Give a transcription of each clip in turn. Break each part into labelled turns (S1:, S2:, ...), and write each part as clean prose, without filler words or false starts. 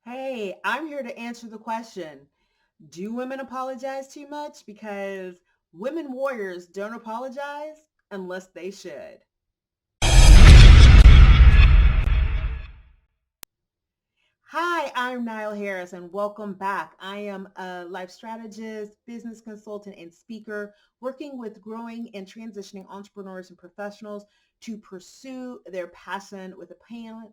S1: Hey, I'm here to answer the question. Do women apologize too much? Because women warriors don't apologize unless they should. Hi, I'm Nile Harris and welcome back. I am a life strategist, business consultant, and speaker working with growing and transitioning entrepreneurs and professionals to pursue their passion with a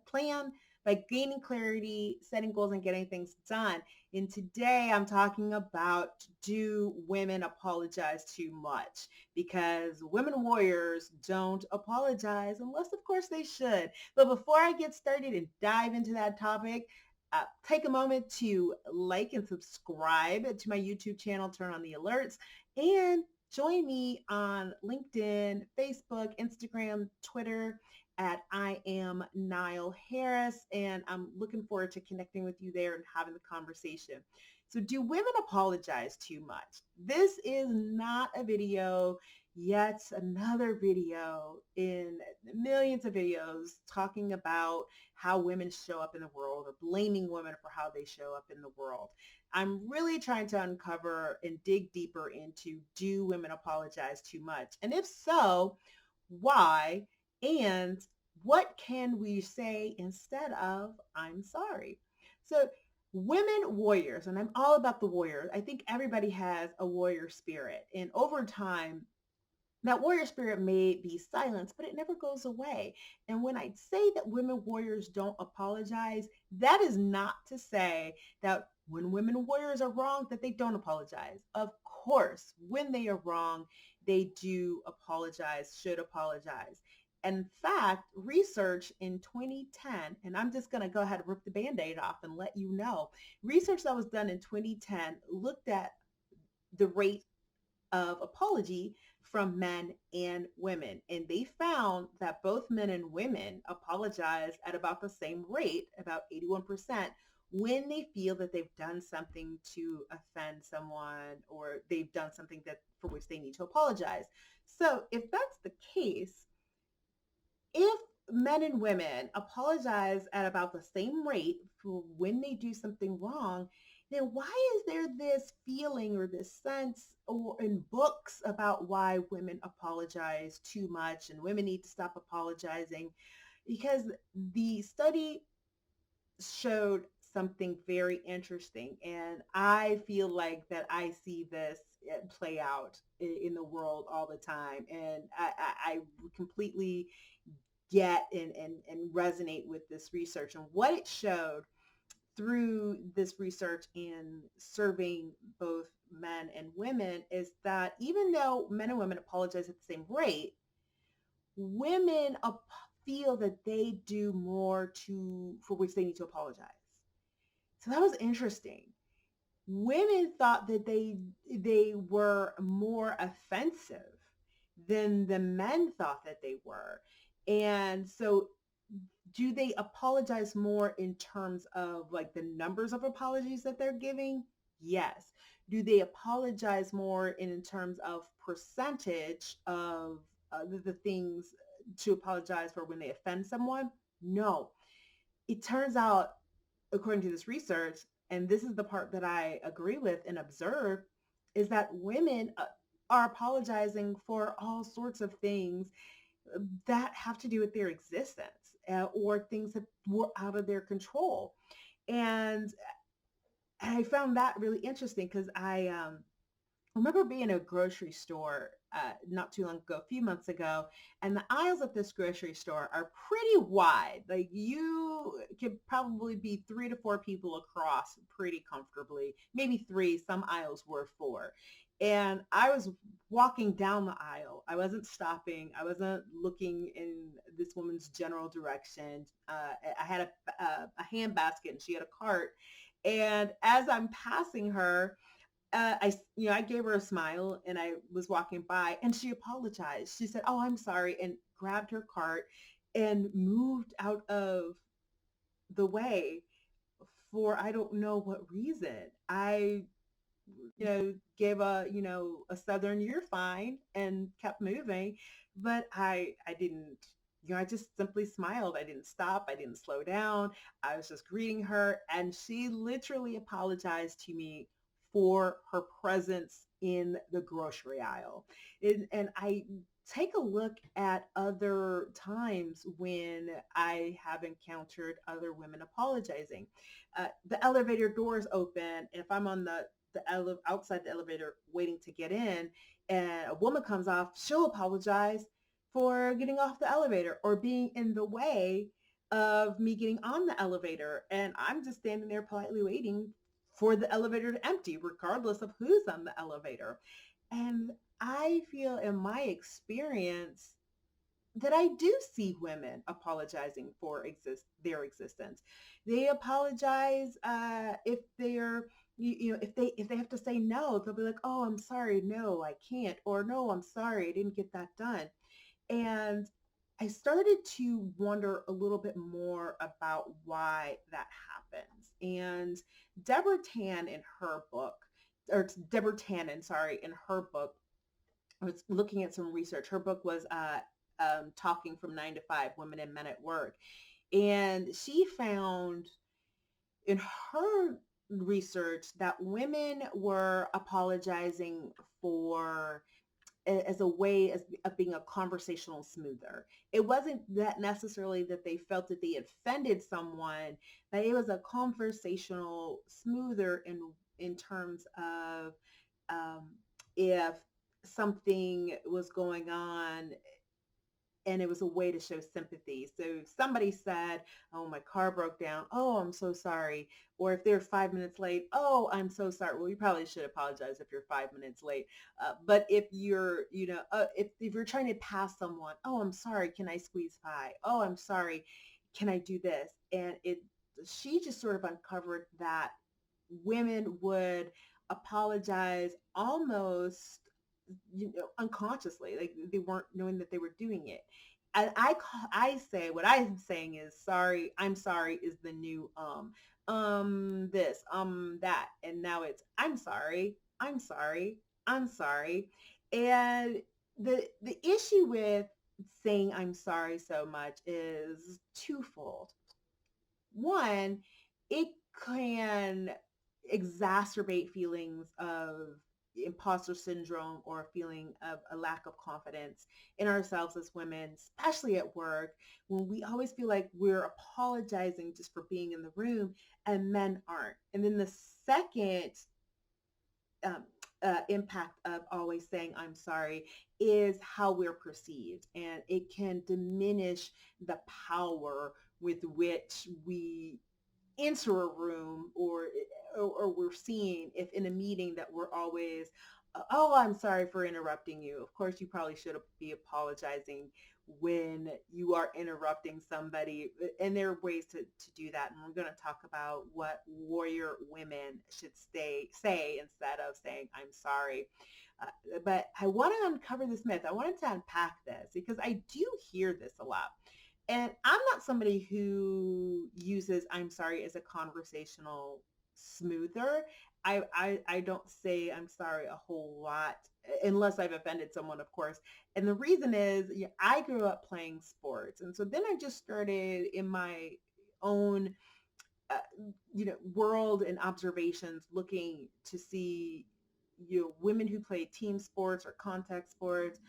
S1: plan by gaining clarity, setting goals, and getting things done. And today I'm talking about, do women apologize too much? Because women warriors don't apologize unless, of course, they should. But before I get started and dive into that topic, take a moment to like and subscribe to my YouTube channel, turn on the alerts, and join me on LinkedIn, Facebook, Instagram, Twitter at I am Nile Harris. And I'm looking forward to connecting with you there and having the conversation. So do women apologize too much? This is not a video, yet another video in millions of videos talking about how women show up in the world or blaming women for how they show up in the world. I'm really trying to uncover and dig deeper into, do women apologize too much? And if so, why? And what can we say instead of I'm sorry? So women warriors, and I'm all about the warrior. I think everybody has a warrior spirit. And over time, that warrior spirit may be silenced, but it never goes away. And when I say that women warriors don't apologize, that is not to say that when women warriors are wrong, that they don't apologize. Of course, when they are wrong, they do apologize, should apologize. In fact, research in 2010, and I'm just going to go ahead and rip the Band-Aid off and let you know, research that was done in 2010 looked at the rate of apology from men and women. And they found that both men and women apologize at about the same rate, about 81%, when they feel that they've done something to offend someone or they've done something that for which they need to apologize. So if that's the case, if men and women apologize at about the same rate for when they do something wrong, then why is there this feeling or this sense or in books about why women apologize too much and women need to stop apologizing? Because the study showed something very interesting, and I feel like that I see this play out in the world all the time, and I completely get and resonate with this research. And what it showed through this research in surveying both men and women is that even though men and women apologize at the same rate, women feel that they do more to for which they need to apologize. So that was interesting. Women thought that they were more offensive than the men thought that they were. And so do they apologize more in terms of like the numbers of apologies that they're giving? Yes. Do they apologize more in terms of percentage of the things to apologize for when they offend someone? No. It turns out, according to this research, and this is the part that I agree with and observe, is that women are apologizing for all sorts of things that have to do with their existence or things that were out of their control. And I found that really interesting because I remember being in a grocery store not too long ago, a few months ago, and the aisles at this grocery store are pretty wide. Like you could probably be 3 to 4 people across pretty comfortably, maybe three. Some aisles were four. And I was walking down the aisle. I wasn't stopping. I wasn't looking in this woman's general direction. I had a hand basket and she had a cart. And as I'm passing her, I gave her a smile and I was walking by and she apologized. She said, "Oh, I'm sorry," and grabbed her cart and moved out of the way for I don't know what reason. I, gave a Southern "you're fine" and kept moving, but I didn't. I just simply smiled. I didn't stop. I didn't slow down. I was just greeting her. And she literally apologized to me for her presence in the grocery aisle. And I take a look at other times when I have encountered other women apologizing. The elevator doors open. If I'm on outside the elevator waiting to get in, and a woman comes off, she'll apologize for getting off the elevator or being in the way of me getting on the elevator. And I'm just standing there politely waiting for the elevator to empty, regardless of who's on the elevator. And I feel in my experience that I do see women apologizing for their existence. They apologize if they're if they have to say no, they'll be like, "Oh, I'm sorry, no, I can't," or "No, I'm sorry, I didn't get that done." And I started to wonder a little bit more about why that happens. And Deborah Tan in her book, or Deborah Tannen, sorry, in her book, I was looking at some research. Her book was Talking from 9 to 5, Women and Men at Work. And she found in her research that women were apologizing for as a way of being a conversational smoother. It wasn't that necessarily that they felt that they offended someone, but it was a conversational smoother in terms of um, if something was going on and it was a way to show sympathy. So if somebody said, "Oh, my car broke down. Oh, I'm so sorry." Or if they're 5 minutes late, "Oh, I'm so sorry." Well, you probably should apologize if you're 5 minutes late. But if you're, if you're trying to pass someone, "Oh, I'm sorry. Can I squeeze by? Oh, I'm sorry. Can I do this?" And she just sort of uncovered that women would apologize almost unconsciously, like they weren't knowing that they were doing it. And I say what I'm saying is sorry. I'm sorry is the new this that, and now it's I'm sorry. I'm sorry. I'm sorry. And the issue with saying I'm sorry so much is twofold. One, it can exacerbate feelings of imposter syndrome or a feeling of a lack of confidence in ourselves as women, especially at work, when we always feel like we're apologizing just for being in the room and men aren't. And then the second um, impact of always saying I'm sorry is how we're perceived, and it can diminish the power with which we enter a room, or we're seeing if in a meeting that we're always oh, I'm sorry for interrupting you. Of course you probably should be apologizing when you are interrupting somebody, and there are ways to do that, and we're going to talk about what warrior women should say instead of saying I'm sorry. But I want to uncover this myth. I wanted to unpack this because I do hear this a lot. And I'm not somebody who uses I'm sorry as a conversational smoother. I don't say I'm sorry a whole lot unless I've offended someone, of course. And the reason is, I grew up playing sports. And so then I just started in my own uh, world and observations, looking to see women who play team sports or contact sports,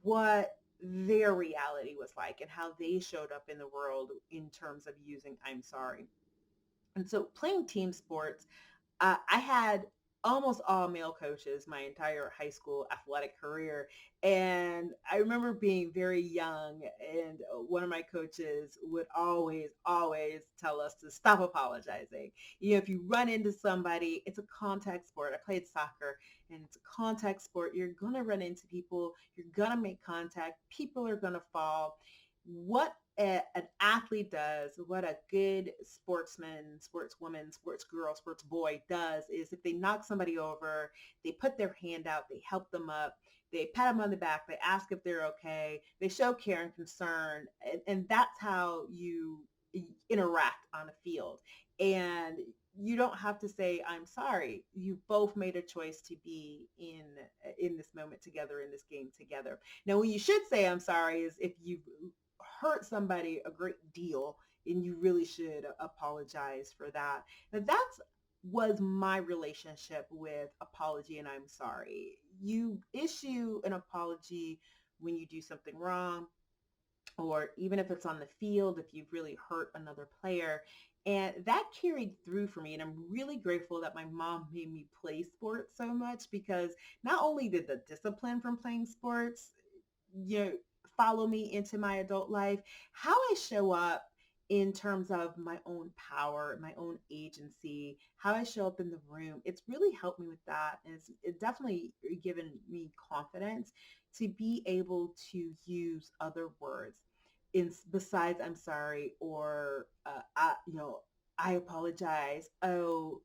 S1: what their reality was like and how they showed up in the world in terms of using I'm sorry. And so playing team sports, I had almost all male coaches my entire high school athletic career. And I remember being very young, and one of my coaches would always tell us to stop apologizing. If you run into somebody, it's a contact sport. I played soccer, and it's a contact sport. You're going to run into people. You're going to make contact. People are going to fall. What an athlete does, what a good sportsman, sportswoman, sports girl, sports boy does is if they knock somebody over, they put their hand out, they help them up, they pat them on the back, they ask if they're okay, they show care and concern, and that's how you interact on a field. And you don't have to say I'm sorry. You both made a choice to be in this moment together, in this game together. Now, when you should say I'm sorry is if you've hurt somebody a great deal, and you really should apologize for that. And that's was my relationship with apology and I'm sorry. You issue an apology when you do something wrong, or even if it's on the field, if you've really hurt another player. And that carried through for me. And I'm really grateful that my mom made me play sports so much, because not only did the discipline from playing sports, you know, follow me into my adult life, how I show up in terms of my own power, my own agency, how I show up in the room, it's really helped me with that. And it definitely given me confidence to be able to use other words besides I'm sorry, or I apologize. Oh,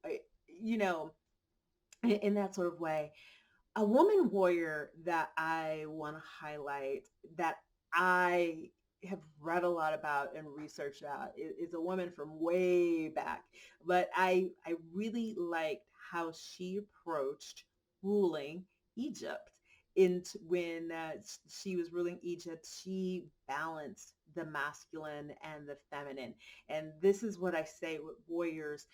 S1: you know, in that sort of way. A woman warrior that I want to highlight, that I have read a lot about and researched out, is a woman from way back. But I really liked how she approached ruling Egypt. When she was ruling Egypt, she balanced the masculine and the feminine. And this is what I say with warriors.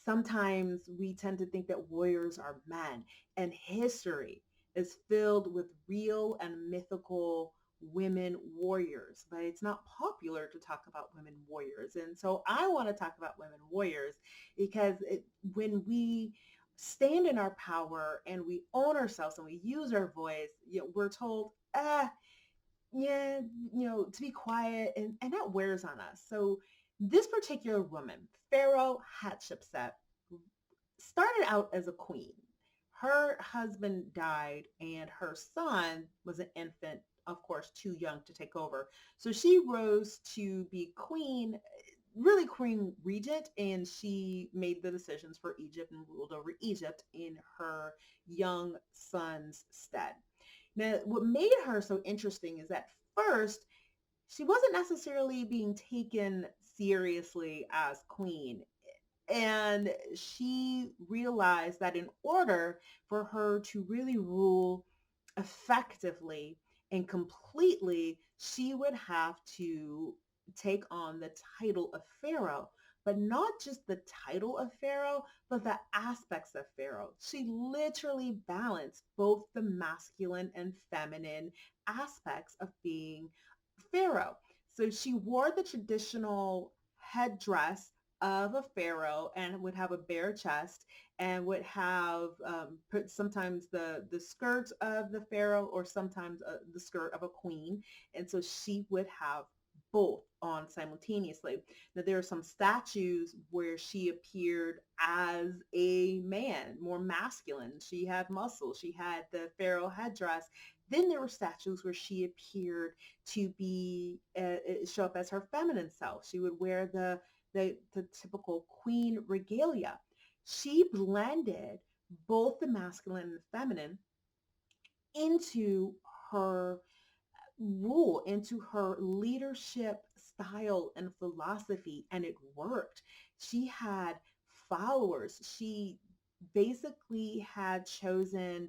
S1: Sometimes we tend to think that warriors are men, and history is filled with real and mythical women warriors, but it's not popular to talk about women warriors. And so I want to talk about women warriors because when we stand in our power and we own ourselves and we use our voice, we're told, yeah, to be quiet, and that wears on us. So this particular woman, Pharaoh Hatshepsut, started out as a queen. Her husband died and her son was an infant, of course, too young to take over. So she rose to be queen, really queen regent, and she made the decisions for Egypt and ruled over Egypt in her young son's stead. Now, what made her so interesting is that first, she wasn't necessarily being taken seriously as queen. And she realized that in order for her to really rule effectively and completely, she would have to take on the title of Pharaoh, but not just the title of Pharaoh, but the aspects of Pharaoh. She literally balanced both the masculine and feminine aspects of being Pharaoh. So she wore the traditional headdress of a pharaoh and would have a bare chest, and would have sometimes the skirt of the pharaoh, or sometimes the skirt of a queen. And so she would have both on simultaneously. Now there are some statues where she appeared as a man, more masculine. She had muscles, she had the pharaoh headdress. Then there were statues where she appeared to be show up as her feminine self. She would wear the typical queen regalia. She blended both the masculine and the feminine into her rule, into her leadership style and philosophy, and it worked. She had followers. She basically had chosen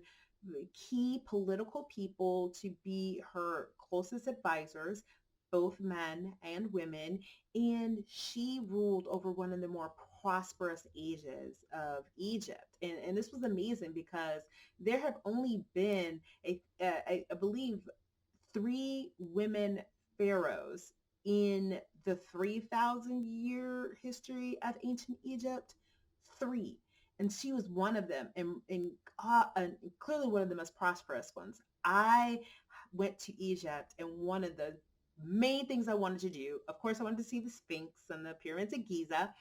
S1: key political people to be her closest advisors, both men and women, and she ruled over one of the more prosperous ages of Egypt. And this was amazing because there have only been, I believe, three women pharaohs in the 3,000-year history of ancient Egypt. Three. And she was one of them, and clearly one of the most prosperous ones. I went to Egypt, and one of the main things I wanted to do, of course, I wanted to see the Sphinx and the pyramids of Giza,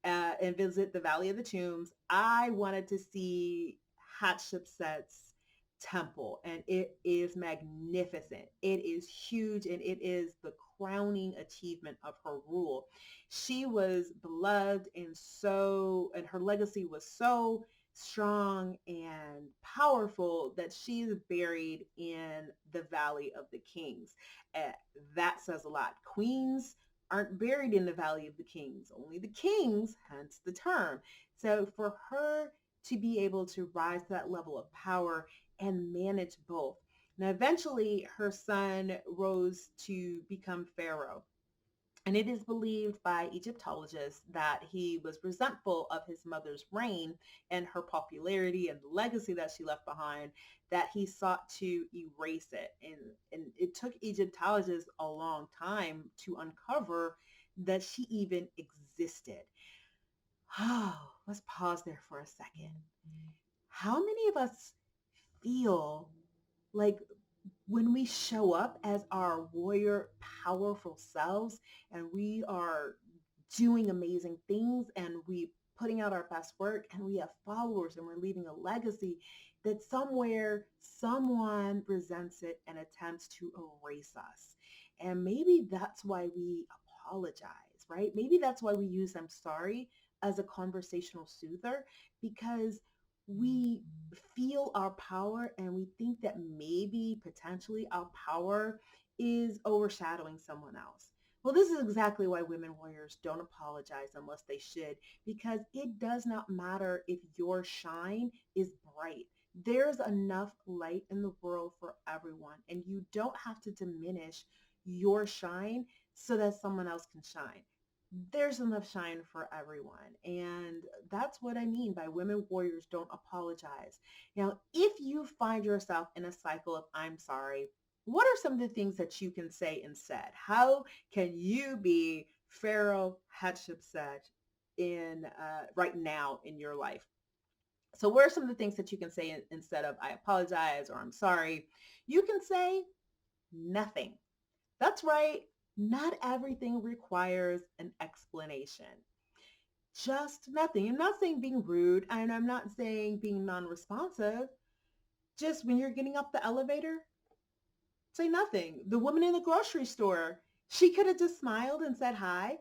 S1: and visit the Valley of the Tombs. I wanted to see Hatshepsut's temple, and it is magnificent. It is huge, and it is the crowning achievement of her rule. She was beloved, and her legacy was so strong and powerful that she is buried in the Valley of the Kings. Uh, that says a lot. Queens aren't buried in the Valley of the Kings, only the kings, hence the term. So for her to be able to rise to that level of power and manage both, Now, eventually, her son rose to become pharaoh. And it is believed by Egyptologists that he was resentful of his mother's reign and her popularity and the legacy that she left behind, that he sought to erase it. And it took Egyptologists a long time to uncover that she even existed. Oh, let's pause there for a second. How many of us feel like when we show up as our warrior, powerful selves and we are doing amazing things and we putting out our best work and we have followers and we're leaving a legacy, that somewhere someone resents it and attempts to erase us? And maybe that's why we apologize, right? Maybe that's why we use I'm sorry as a conversational soother, because we feel our power and we think that maybe potentially our power is overshadowing someone else. Well, this is exactly why women warriors don't apologize unless they should, because it does not matter if your shine is bright. There's enough light in the world for everyone, and you don't have to diminish your shine so that someone else can shine. There's enough shine for everyone. And that's what I mean by women warriors don't apologize. Now, if you find yourself in a cycle of I'm sorry, what are some of the things that you can say instead? How can you be Pharaoh Hatshepsut in right now in your life? So what are some of the things that you can say instead of I apologize or I'm sorry? You can say nothing. That's right. Not everything requires an explanation. Just nothing. I'm not saying being rude and I'm not saying being non-responsive. Just when you're getting up the elevator, say nothing. The woman in the grocery store, she could have just smiled and said hi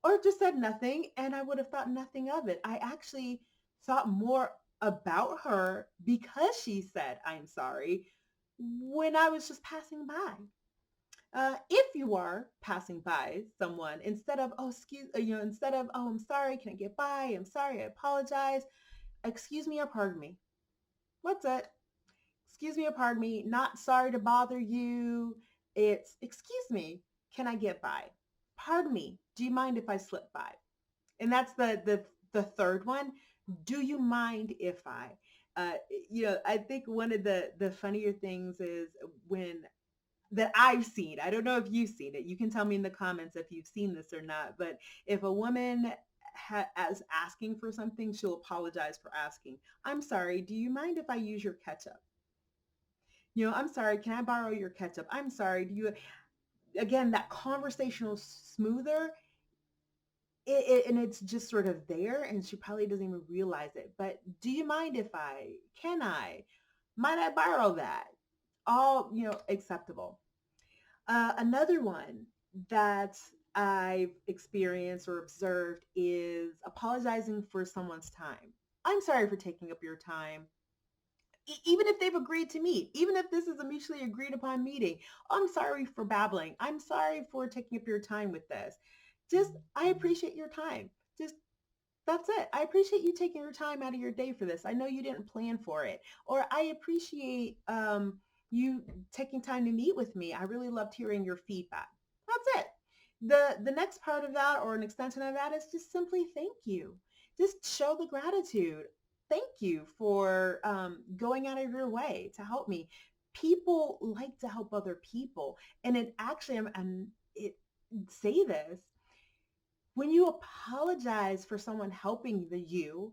S1: or just said nothing and I would have thought nothing of it. I actually thought more about her because she said I'm sorry when I was just passing by. If you are passing by someone, instead of instead of oh, I'm sorry, can I get by? I'm sorry, I apologize. Excuse me or pardon me. What's it? Excuse me or pardon me. Not sorry to bother you. It's excuse me. Can I get by? Pardon me. Do you mind if I slip by? And that's the third one. Do you mind if I? I think one of the funnier things is when that I've seen. I don't know if you've seen it. You can tell me in the comments if you've seen this or not. But if a woman as asking for something, she'll apologize for asking. I'm sorry. Do you mind if I use your ketchup? I'm sorry. Can I borrow your ketchup? I'm sorry. Do you? Again, that conversational smoother. And it's just sort of there, and she probably doesn't even realize it. But do you mind if I? Can I? Might I borrow that? All acceptable. Another one that I've experienced or observed is apologizing for someone's time. I'm sorry for taking up your time. Even if they've agreed to meet, even if this is a mutually agreed upon meeting, I'm sorry for babbling. I'm sorry for taking up your time with this. Just, I appreciate your time. Just that's it. I appreciate you taking your time out of your day for this. I know you didn't plan for it. Or I appreciate you taking time to meet with me. I really loved hearing your feedback. That's it. The next part of that or an extension of that is just simply thank you. Just show the gratitude. Thank you for going out of your way to help me. People like to help other people. And it actually, it say this, when you apologize for someone helping you,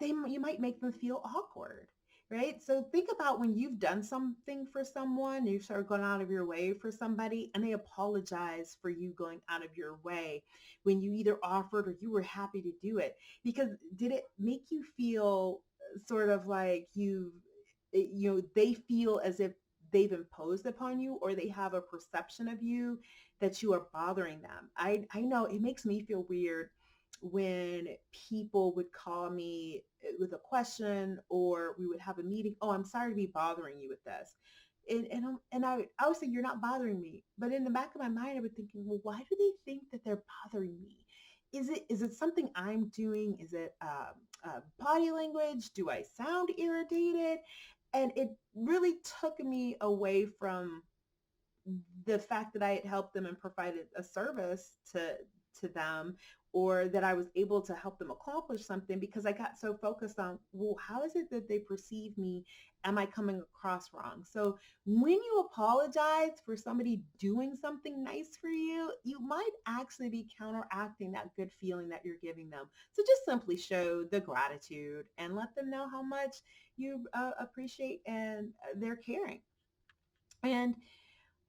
S1: you might make them feel awkward, right? So think about when you've done something for someone, you've sort of gone out of your way for somebody, and they apologize for you going out of your way when you either offered or you were happy to do it. Because did it make you feel sort of like they feel as if they've imposed upon you or they have a perception of you that you are bothering them? I know it makes me feel weird when people would call me with a question or we would have a meeting. Oh, I'm sorry to be bothering you with this. I would say, you're not bothering me. But in the back of my mind, I would thinking, well, why do they think that they're bothering me? Is it something I'm doing? Is it body language? Do I sound irritated? And it really took me away from the fact that I had helped them and provided a service to them, or that I was able to help them accomplish something, because I got so focused on, well, how is it that they perceive me? Am I coming across wrong? So when you apologize for somebody doing something nice for you, you might actually be counteracting that good feeling that you're giving them. So just simply show the gratitude and let them know how much you appreciate and they're caring. And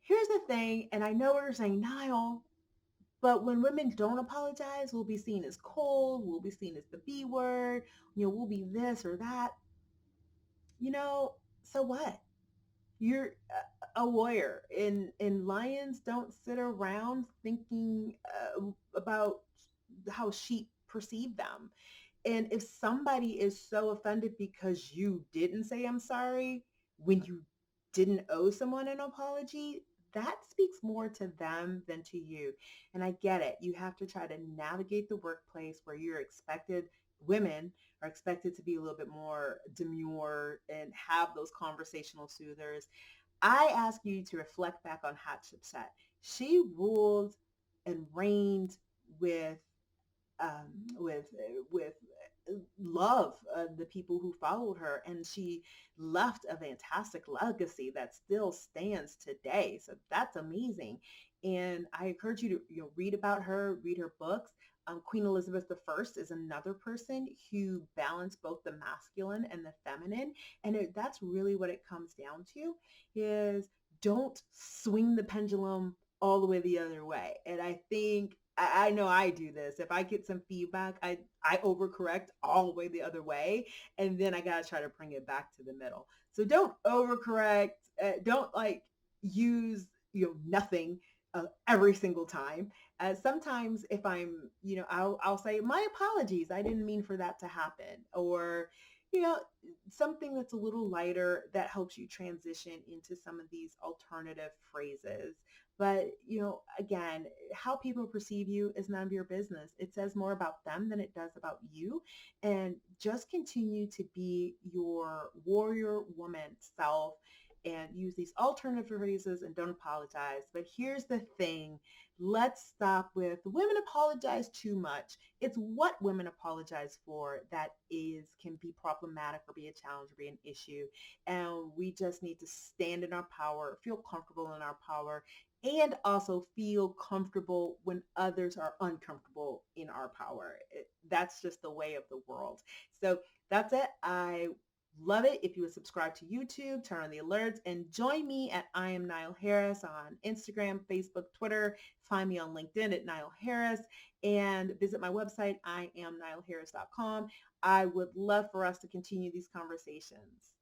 S1: here's the thing, and I know we're saying, Niall, but when women don't apologize, we'll be seen as cold, we'll be seen as the B word, we'll be this or that. You know, so what? You're a warrior, and lions don't sit around thinking about how sheep perceive them. And if somebody is so offended because you didn't say I'm sorry when you didn't owe someone an apology, that speaks more to them than to you. And I get it. You have to try to navigate the workplace where you're expected, women are expected to be a little bit more demure and have those conversational soothers. I ask you to reflect back on Hatshepsut. She ruled and reigned with um, with love of the people who followed her, and she left a fantastic legacy that still stands today. So that's amazing, and I encourage you to read about her, read her books. Queen Elizabeth I is another person who balanced both the masculine and the feminine, and that's really what it comes down to: is don't swing the pendulum all the way the other way. And I think I know I do this. If I get some feedback, I overcorrect all the way the other way, and then I gotta try to bring it back to the middle. So don't overcorrect. Don't like use nothing every single time. Sometimes if I'm I'll say my apologies. I didn't mean for that to happen, or you know something that's a little lighter that helps you transition into some of these alternative phrases. But, again, how people perceive you is none of your business. It says more about them than it does about you. And just continue to be your warrior woman self and use these alternative phrases and don't apologize. But here's the thing. Let's stop with women apologize too much. It's what women apologize for that can be problematic or be a challenge or be an issue. And we just need to stand in our power, feel comfortable in our power, and also feel comfortable when others are uncomfortable in our power. That's just the way of the world. So that's it. I love it if you would subscribe to YouTube, turn on the alerts, and join me at I am Nile Harris on Instagram, Facebook, Twitter. Find me on LinkedIn at Nile Harris, and visit my website, iamnileharris.com. I would love for us to continue these conversations.